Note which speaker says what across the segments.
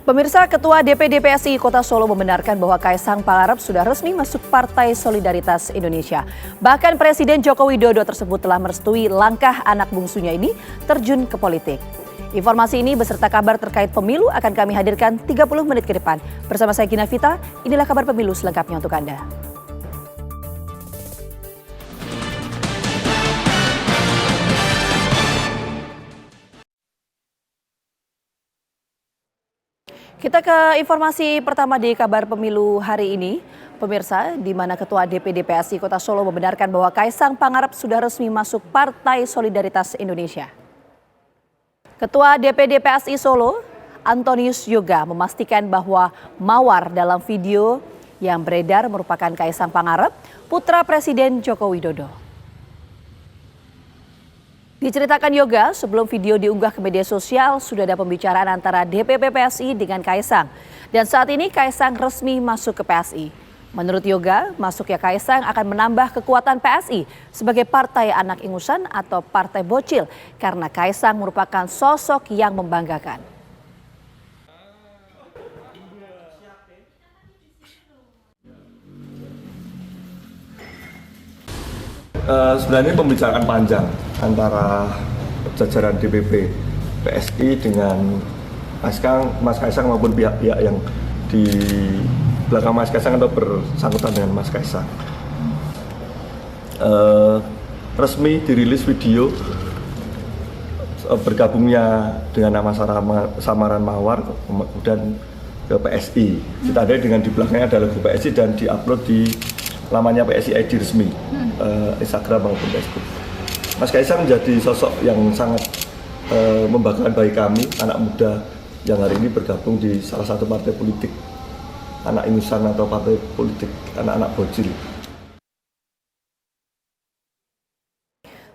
Speaker 1: Pemirsa, Ketua DPD PSI Kota Solo membenarkan bahwa Kaisang Pangarep sudah resmi masuk Partai Solidaritas Indonesia. Bahkan Presiden Joko Widodo tersebut telah merestui langkah anak bungsunya ini terjun ke politik. Informasi ini beserta kabar terkait pemilu akan kami hadirkan 30 menit ke depan. Bersama saya Gina Vita, inilah kabar pemilu selengkapnya untuk Anda. Kita ke informasi pertama di kabar pemilu hari ini. Pemirsa, di mana Ketua DPD PSI Kota Solo membenarkan bahwa Kaisang Pangarep sudah resmi masuk Partai Solidaritas Indonesia. Ketua DPD PSI Solo, Antonius Yoga, memastikan bahwa mawar dalam video yang beredar merupakan Kaisang Pangarep, putra Presiden Joko Widodo. Diceritakan Yoga, sebelum video diunggah ke media sosial, sudah ada pembicaraan antara DPP PSI dengan Kaisang. Dan saat ini Kaisang resmi masuk ke PSI. Menurut Yoga, masuknya Kaisang akan menambah kekuatan PSI sebagai partai anak ingusan atau partai bocil, karena Kaisang merupakan sosok yang membanggakan.
Speaker 2: Sebenarnya pembicaraan panjang antara jajaran DPP PSI dengan Mas Kaisang maupun pihak-pihak yang di belakang Mas Kaisang atau bersangkutan dengan Mas Kaisang. Resmi dirilis video bergabungnya dengan nama samaran Mawar kemudian ke PSI. Ditandai dengan di belakangnya ada logo PSI dan diupload di lamanya PSI ID resmi, Instagram maupun Facebook. Mas Kaisang menjadi sosok yang sangat membanggakan bagi kami, anak muda yang hari ini bergabung di salah satu partai politik anak ingusan atau partai politik anak-anak bocil.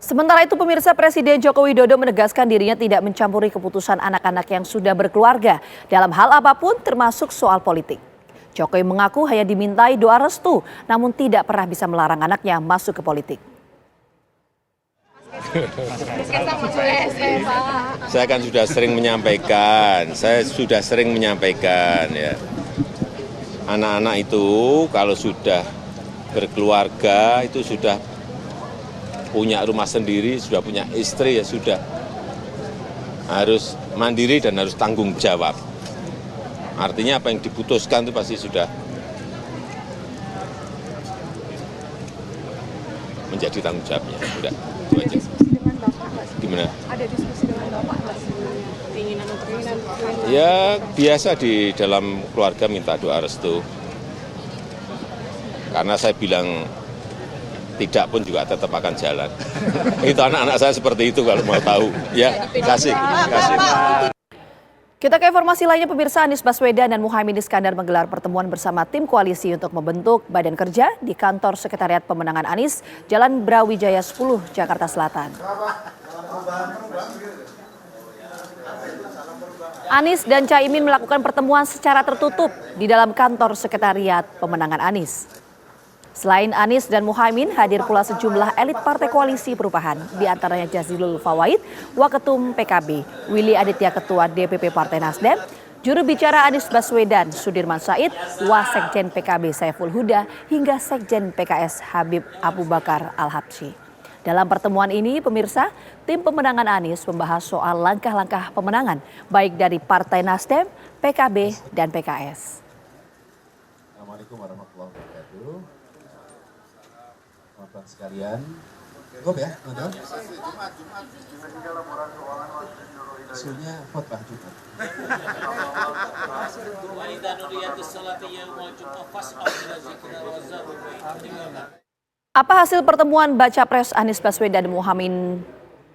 Speaker 1: Sementara itu pemirsa, Presiden Joko Widodo menegaskan dirinya tidak mencampuri keputusan anak-anak yang sudah berkeluarga dalam hal apapun termasuk soal politik. Jokowi mengaku hanya dimintai doa restu, namun tidak pernah bisa melarang anaknya masuk ke politik.
Speaker 3: Saya kan sudah sering menyampaikan, ya. Anak-anak itu kalau sudah berkeluarga, itu sudah punya rumah sendiri, sudah punya istri, ya sudah harus mandiri dan harus tanggung jawab. Artinya apa yang diputuskan itu pasti sudah menjadi tanggung jawabnya. Udah, itu aja. Gimana?
Speaker 4: Ada diskusi dengan Bapak nggak sebenarnya? Keinginan untuk masuk?
Speaker 3: Ya biasa di dalam keluarga minta doa restu. Karena saya bilang tidak pun juga tetap akan jalan. Itu anak-anak saya seperti itu kalau mau tahu. Ya, kasih.
Speaker 1: Kita ke informasi lainnya, pemirsa. Anies Baswedan dan Muhaimin Iskandar menggelar pertemuan bersama tim koalisi untuk membentuk badan kerja di kantor Sekretariat Pemenangan Anies, Jalan Brawijaya 10, Jakarta Selatan. Anies dan Caimin melakukan pertemuan secara tertutup di dalam kantor Sekretariat Pemenangan Anies. Selain Anies dan Muhaimin, hadir pula sejumlah elit partai koalisi perubahan, di antaranya Jazilul Fawait, Waketum PKB, Willy Aditya Ketua DPP Partai Nasdem, juru bicara Anies Baswedan, Sudirman Said, Wasekjen PKB Saiful Huda, hingga Sekjen PKS Habib Abu Bakar Al-Habsyi. Dalam pertemuan ini, pemirsa, tim pemenangan Anies membahas soal langkah-langkah pemenangan, baik dari Partai Nasdem, PKB, dan PKS.
Speaker 5: Assalamualaikum warahmatullahi wabarakatuh. Teman-teman sekalian, cukup ya, teman-teman? Isunya khotbah Jumat.
Speaker 1: Apa hasil pertemuan baca pres Anies Baswedan dan Muhaimin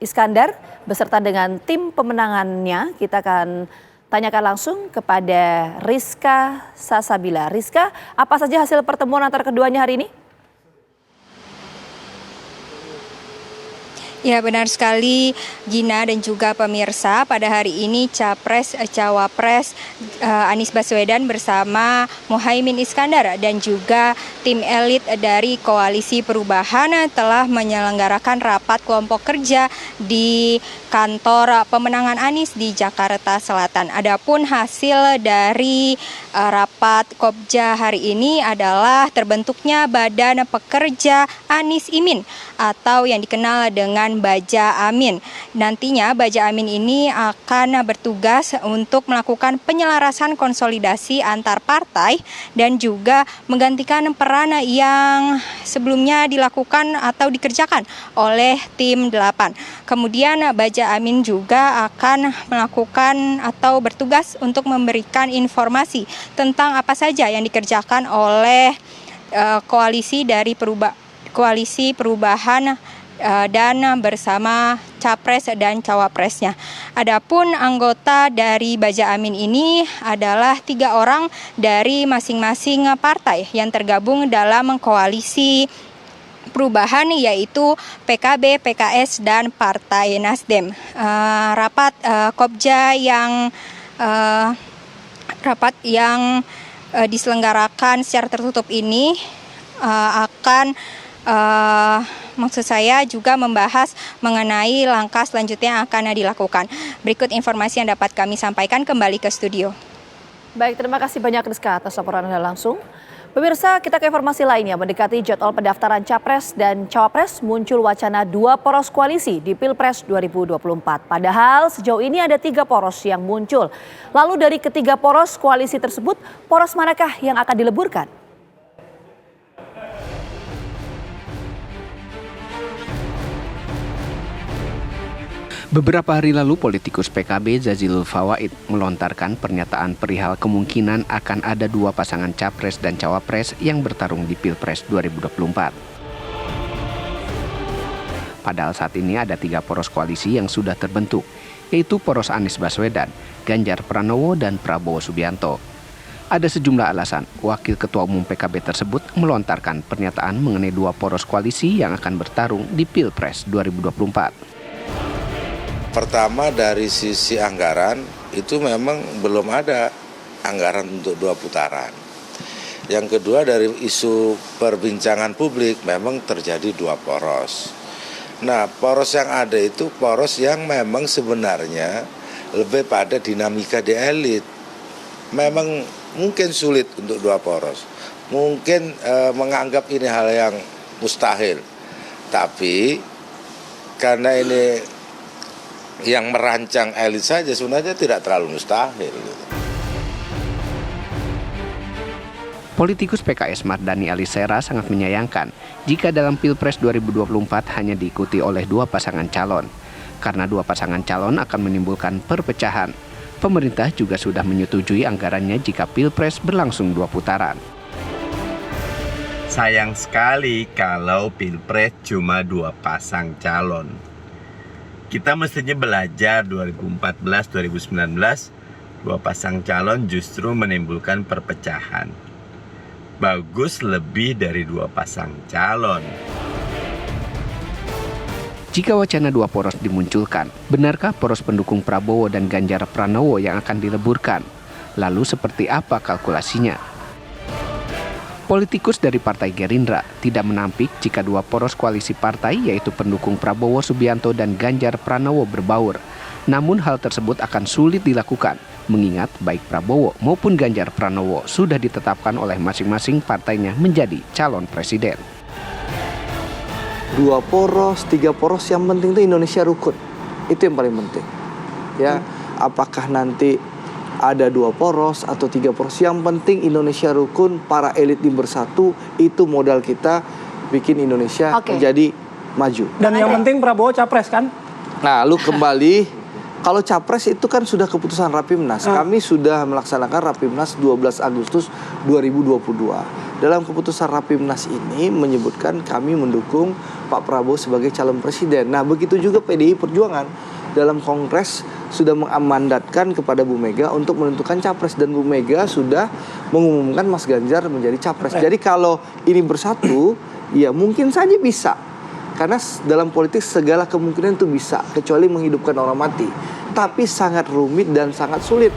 Speaker 1: Iskandar beserta dengan tim pemenangannya? Kita akan tanyakan langsung kepada Rizka Sasabila. Rizka, apa saja hasil pertemuan antara keduanya hari ini?
Speaker 6: Ya, benar sekali Gina dan juga pemirsa. Pada hari ini Capres Cawapres Anies Baswedan bersama Muhaimin Iskandar dan juga tim elit dari Koalisi Perubahan telah menyelenggarakan rapat kelompok kerja di kantor pemenangan Anies di Jakarta Selatan. Adapun hasil dari rapat Kopja hari ini adalah terbentuknya Badan Pekerja Anies Imin atau yang dikenal dengan Baja Amin. Nantinya Baja Amin ini akan bertugas untuk melakukan penyelarasan konsolidasi antar partai dan juga menggantikan peran yang sebelumnya dilakukan atau dikerjakan oleh tim 8. Kemudian Baja Amin juga akan melakukan atau bertugas untuk memberikan informasi tentang apa saja yang dikerjakan oleh koalisi perubahan dan bersama Capres dan Cawapresnya. Adapun anggota dari Baja Amin ini adalah 3 orang dari masing-masing partai yang tergabung dalam koalisi perubahan, yaitu PKB, PKS, dan Partai Nasdem. Rapat Kopja yang diselenggarakan secara tertutup ini akan maksud saya juga membahas mengenai langkah selanjutnya yang akan dilakukan. Berikut informasi yang dapat kami sampaikan, kembali ke studio.
Speaker 1: Baik, terima kasih banyak Rizka atas laporan Anda langsung. Pemirsa, kita ke informasi lainnya. Mendekati jadwal pendaftaran Capres dan Cawapres, muncul wacana 2 poros koalisi di Pilpres 2024. Padahal sejauh ini ada 3 poros yang muncul. Lalu dari ketiga poros koalisi tersebut, poros manakah yang akan dileburkan?
Speaker 7: Beberapa hari lalu politikus PKB Zazilul Fawaid melontarkan pernyataan perihal kemungkinan akan ada 2 pasangan Capres dan Cawapres yang bertarung di Pilpres 2024. Padahal saat ini ada 3 poros koalisi yang sudah terbentuk, yaitu poros Anies Baswedan, Ganjar Pranowo, dan Prabowo Subianto. Ada sejumlah alasan Wakil Ketua Umum PKB tersebut melontarkan pernyataan mengenai 2 poros koalisi yang akan bertarung di Pilpres 2024.
Speaker 8: Pertama, dari sisi anggaran itu memang belum ada anggaran untuk 2 putaran. Yang kedua, dari isu perbincangan publik memang terjadi 2 poros. Nah, poros yang ada itu poros yang memang sebenarnya lebih pada dinamika di elit. Memang mungkin sulit untuk 2 poros. Mungkin menganggap ini hal yang mustahil. Tapi karena ini yang merancang elit saja sebenarnya tidak terlalu mustahil.
Speaker 7: Politikus PKS Mardhani Alisera sangat menyayangkan jika dalam Pilpres 2024 hanya diikuti oleh 2 pasangan calon. Karena 2 pasangan calon akan menimbulkan perpecahan. Pemerintah juga sudah menyetujui anggarannya jika Pilpres berlangsung 2 putaran.
Speaker 9: Sayang sekali kalau Pilpres cuma 2 pasang calon. Kita mestinya belajar 2014-2019, 2 pasang calon justru menimbulkan perpecahan. Bagus lebih dari 2 pasang calon.
Speaker 7: Jika wacana 2 poros dimunculkan, benarkah poros pendukung Prabowo dan Ganjar Pranowo yang akan dileburkan? Lalu seperti apa kalkulasinya? Politikus dari Partai Gerindra tidak menampik jika 2 poros koalisi partai yaitu pendukung Prabowo Subianto dan Ganjar Pranowo berbaur. Namun hal tersebut akan sulit dilakukan, mengingat baik Prabowo maupun Ganjar Pranowo sudah ditetapkan oleh masing-masing partainya menjadi calon presiden.
Speaker 10: 2 poros, 3 poros, yang penting itu Indonesia rukun. Itu yang paling penting. Ya, apakah nanti ada 2 poros atau 3 poros, yang penting Indonesia rukun, para elit bersatu, itu modal kita bikin Indonesia menjadi maju.
Speaker 11: Dan yang penting Prabowo capres kan?
Speaker 10: Nah, lu kembali, kalau capres itu kan sudah keputusan Rapimnas. Kami sudah melaksanakan Rapimnas 12 Agustus 2022. Dalam keputusan Rapimnas ini menyebutkan kami mendukung Pak Prabowo sebagai calon presiden. Nah, begitu juga PDI Perjuangan dalam Kongres sudah mengamandatkan kepada Bu Mega untuk menentukan capres, dan Bu Mega sudah mengumumkan Mas Ganjar menjadi capres. Jadi kalau ini bersatu, ya mungkin saja bisa. Karena dalam politik segala kemungkinan itu bisa, kecuali menghidupkan orang mati. Tapi sangat rumit dan sangat sulit.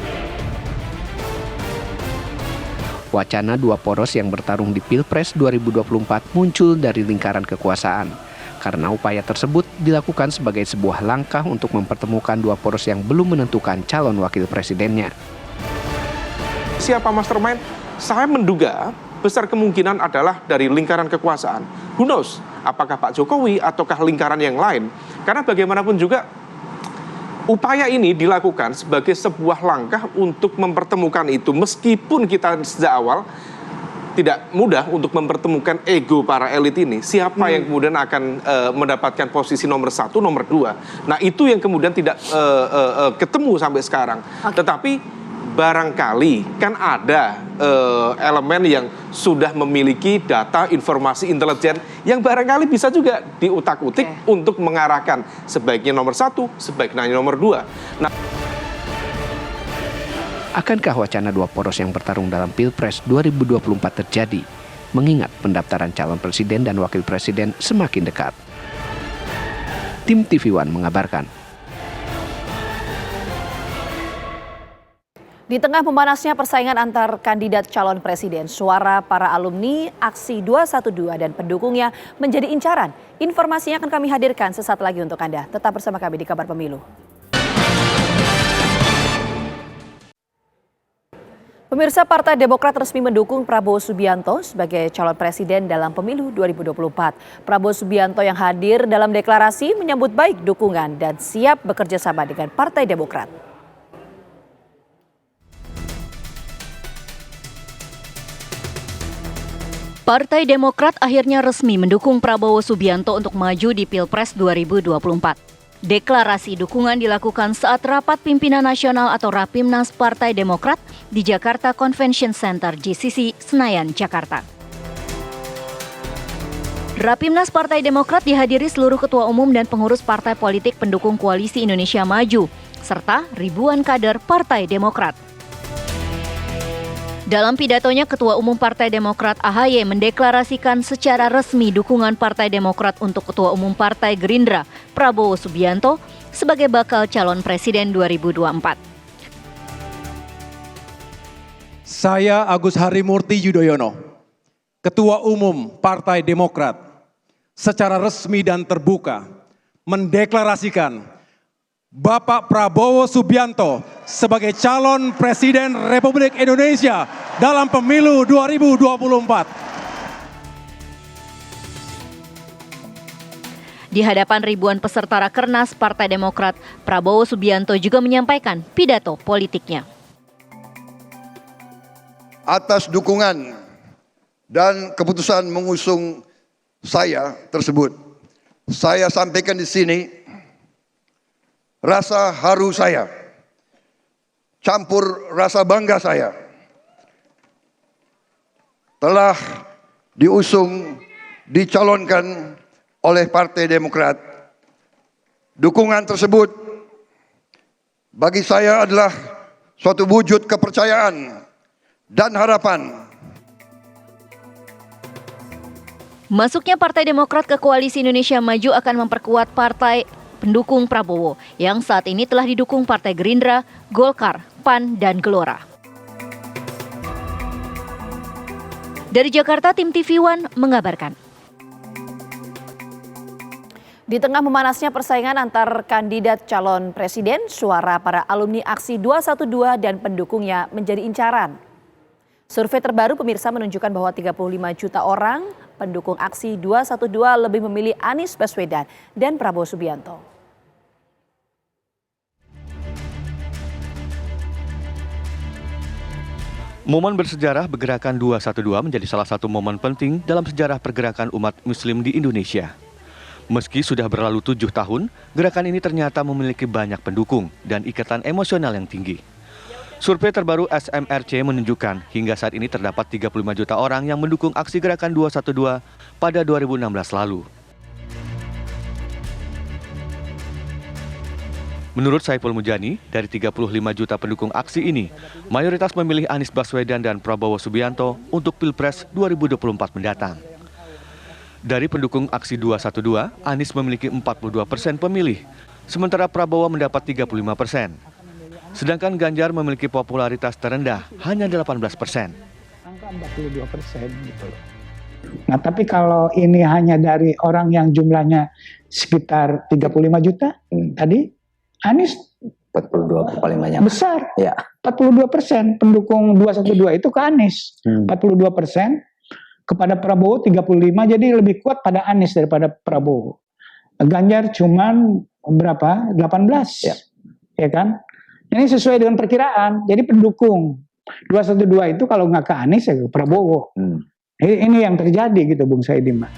Speaker 7: Wacana dua poros yang bertarung di Pilpres 2024 muncul dari lingkaran kekuasaan. Karena upaya tersebut dilakukan sebagai sebuah langkah untuk mempertemukan dua poros yang belum menentukan calon wakil presidennya.
Speaker 12: Siapa mastermind? Saya menduga besar kemungkinan adalah dari lingkaran kekuasaan. Who knows? Apakah Pak Jokowi ataukah lingkaran yang lain? Karena bagaimanapun juga upaya ini dilakukan sebagai sebuah langkah untuk mempertemukan itu. Meskipun kita sejak awal tidak mudah untuk mempertemukan ego para elit ini. Siapa yang kemudian akan mendapatkan posisi nomor 1, nomor 2. Nah itu yang kemudian tidak ketemu sampai sekarang. Tetapi barangkali kan ada elemen yang sudah memiliki data informasi intelijen yang barangkali bisa juga diutak-utik untuk mengarahkan sebaiknya nomor 1, sebaiknya nomor 2. Nah,
Speaker 7: akankah wacana dua poros yang bertarung dalam Pilpres 2024 terjadi? Mengingat pendaftaran calon presiden dan wakil presiden semakin dekat. Tim TV One mengabarkan.
Speaker 1: Di tengah memanasnya persaingan antar kandidat calon presiden, suara para alumni Aksi 212 dan pendukungnya menjadi incaran. Informasinya akan kami hadirkan sesaat lagi untuk Anda. Tetap bersama kami di Kabar Pemilu. Pemirsa, Partai Demokrat resmi mendukung Prabowo Subianto sebagai calon presiden dalam pemilu 2024. Prabowo Subianto yang hadir dalam deklarasi menyambut baik dukungan dan siap bekerja sama dengan Partai Demokrat.
Speaker 13: Partai Demokrat akhirnya resmi mendukung Prabowo Subianto untuk maju di Pilpres 2024. Deklarasi dukungan dilakukan saat rapat pimpinan nasional atau Rapimnas Partai Demokrat di Jakarta Convention Center JCC, Senayan, Jakarta. Rapimnas Partai Demokrat dihadiri seluruh ketua umum dan pengurus partai politik pendukung Koalisi Indonesia Maju, serta ribuan kader Partai Demokrat. Dalam pidatonya, Ketua Umum Partai Demokrat AHY mendeklarasikan secara resmi dukungan Partai Demokrat untuk Ketua Umum Partai Gerindra, Prabowo Subianto, sebagai bakal calon presiden 2024.
Speaker 11: Saya Agus Harimurti Yudhoyono, Ketua Umum Partai Demokrat, secara resmi dan terbuka mendeklarasikan Bapak Prabowo Subianto sebagai calon Presiden Republik Indonesia dalam pemilu 2024.
Speaker 13: Di hadapan ribuan peserta Rakernas Partai Demokrat, Prabowo Subianto juga menyampaikan pidato politiknya.
Speaker 14: Atas dukungan dan keputusan mengusung saya tersebut, saya sampaikan di sini rasa haru saya, campur rasa bangga saya, telah diusung, dicalonkan oleh Partai Demokrat. Dukungan tersebut bagi saya adalah suatu wujud kepercayaan dan harapan.
Speaker 13: Masuknya Partai Demokrat ke Koalisi Indonesia Maju akan memperkuat partai pendukung Prabowo yang saat ini telah didukung Partai Gerindra, Golkar, PAN, dan Gelora. Dari Jakarta, Tim TV One mengabarkan.
Speaker 1: Di tengah memanasnya persaingan antar kandidat calon presiden, suara para alumni Aksi 212 dan pendukungnya menjadi incaran. Survei terbaru pemirsa menunjukkan bahwa 35 juta orang pendukung Aksi 212 lebih memilih Anies Baswedan dan Prabowo Subianto.
Speaker 15: Momen bersejarah Gerakan 212 menjadi salah satu momen penting dalam sejarah pergerakan umat muslim di Indonesia. Meski sudah berlalu 7 tahun, gerakan ini ternyata memiliki banyak pendukung dan ikatan emosional yang tinggi. Survei terbaru SMRC menunjukkan hingga saat ini terdapat 35 juta orang yang mendukung aksi Gerakan 212 pada 2016 lalu. Menurut Saiful Mujani, dari 35 juta pendukung aksi ini, mayoritas memilih Anies Baswedan dan Prabowo Subianto untuk Pilpres 2024 mendatang. Dari pendukung aksi 212, Anies memiliki 42% pemilih, sementara Prabowo mendapat 35%. Sedangkan Ganjar memiliki popularitas terendah, hanya 18%.
Speaker 16: Angka 42% gitu loh. Nah, tapi kalau ini hanya dari orang yang jumlahnya sekitar 35 juta, tadi Anies
Speaker 17: 42 paling banyak.
Speaker 16: Besar.
Speaker 17: Ya.
Speaker 16: 42% pendukung 212 itu ke Anies. 42% kepada Prabowo 35, jadi lebih kuat pada Anies daripada Prabowo. Ganjar cuman berapa? 18. Ya kan? Ini sesuai dengan perkiraan. Jadi pendukung 212 itu kalau nggak ke Anies ya ke Prabowo. Ini yang terjadi gitu Bung Saidim.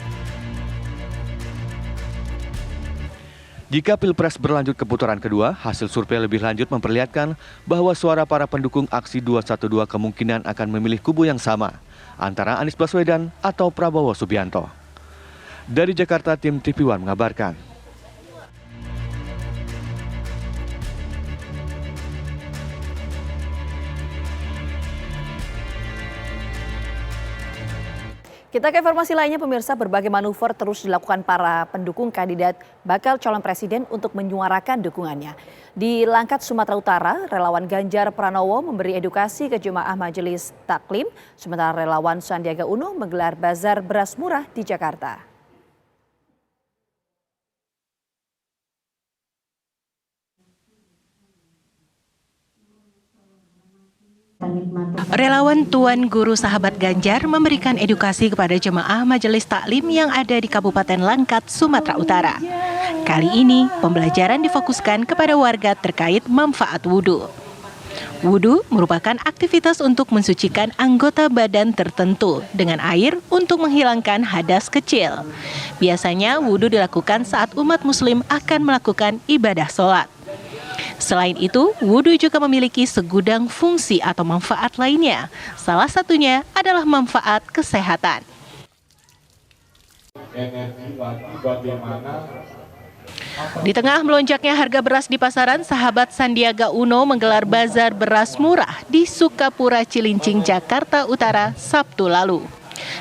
Speaker 15: Jika Pilpres berlanjut ke putaran kedua, hasil survei lebih lanjut memperlihatkan bahwa suara para pendukung aksi 212 kemungkinan akan memilih kubu yang sama, antara Anies Baswedan atau Prabowo Subianto. Dari Jakarta, tim TV One mengabarkan.
Speaker 1: Kita ke informasi lainnya, pemirsa. Berbagai manuver terus dilakukan para pendukung kandidat bakal calon presiden untuk menyuarakan dukungannya. Di Langkat, Sumatera Utara, relawan Ganjar Pranowo memberi edukasi ke jemaah Majelis Taklim, sementara relawan Sandiaga Uno menggelar bazar beras murah di Jakarta.
Speaker 18: Relawan Tuan Guru Sahabat Ganjar memberikan edukasi kepada jemaah Majelis Taklim yang ada di Kabupaten Langkat, Sumatera Utara. Kali ini, pembelajaran difokuskan kepada warga terkait manfaat wudhu. Wudhu merupakan aktivitas untuk mensucikan anggota badan tertentu dengan air untuk menghilangkan hadas kecil. Biasanya wudhu dilakukan saat umat muslim akan melakukan ibadah sholat. Selain itu, wudhu juga memiliki segudang fungsi atau manfaat lainnya. Salah satunya adalah manfaat kesehatan. Di tengah melonjaknya harga beras di pasaran, sahabat Sandiaga Uno menggelar bazar beras murah di Sukapura, Cilincing, Jakarta Utara, Sabtu lalu.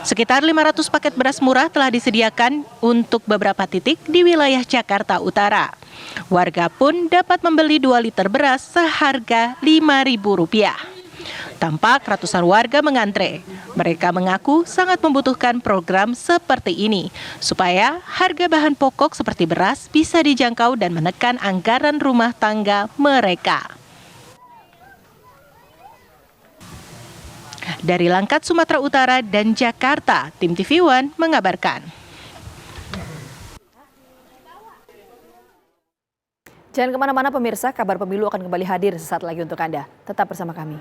Speaker 18: Sekitar 500 paket beras murah telah disediakan untuk beberapa titik di wilayah Jakarta Utara. Warga pun dapat membeli 2 liter beras seharga Rp5.000. Tampak ratusan warga mengantre. Mereka mengaku sangat membutuhkan program seperti ini supaya harga bahan pokok seperti beras bisa dijangkau dan menekan anggaran rumah tangga mereka. Dari Langkat, Sumatera Utara dan Jakarta, tim TV One mengabarkan.
Speaker 1: Jangan kemana-mana pemirsa, kabar pemilu akan kembali hadir sesaat lagi untuk Anda. Tetap bersama kami.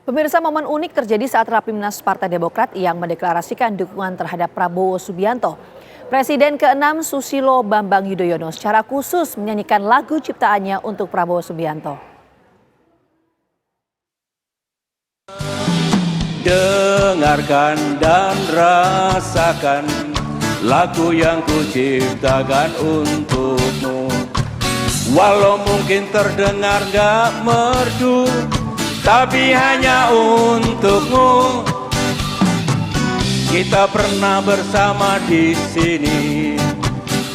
Speaker 1: Pemirsa, momen unik terjadi saat Rapimnas Partai Demokrat yang mendeklarasikan dukungan terhadap Prabowo Subianto. Presiden ke-6 Susilo Bambang Yudhoyono secara khusus menyanyikan lagu ciptaannya untuk Prabowo Subianto.
Speaker 19: Dengarkan dan rasakan lagu yang kuciptakan untukmu. Walau mungkin terdengar gak merdu, tapi hanya untukmu. Kita pernah bersama di sini,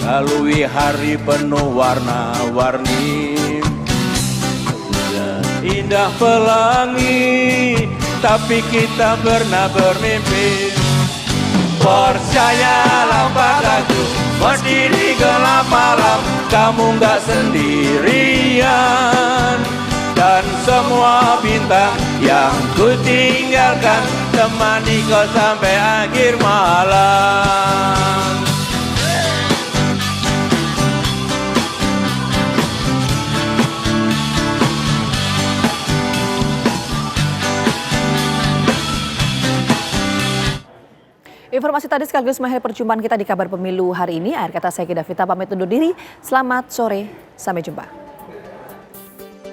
Speaker 19: lalui hari penuh warna-warni. Indah pelangi, tapi kita pernah bermimpi. Percayalah padaku, meski di gelap malam kamu gak sendirian. Dan semua bintang yang ku tinggalkan temani kau sampai akhir malam.
Speaker 1: Informasi tadi sekaligus mengakhiri perjumpaan kita di kabar pemilu hari ini. Akhir kata saya Kida Vita pamit undur diri. Selamat sore, sampai jumpa.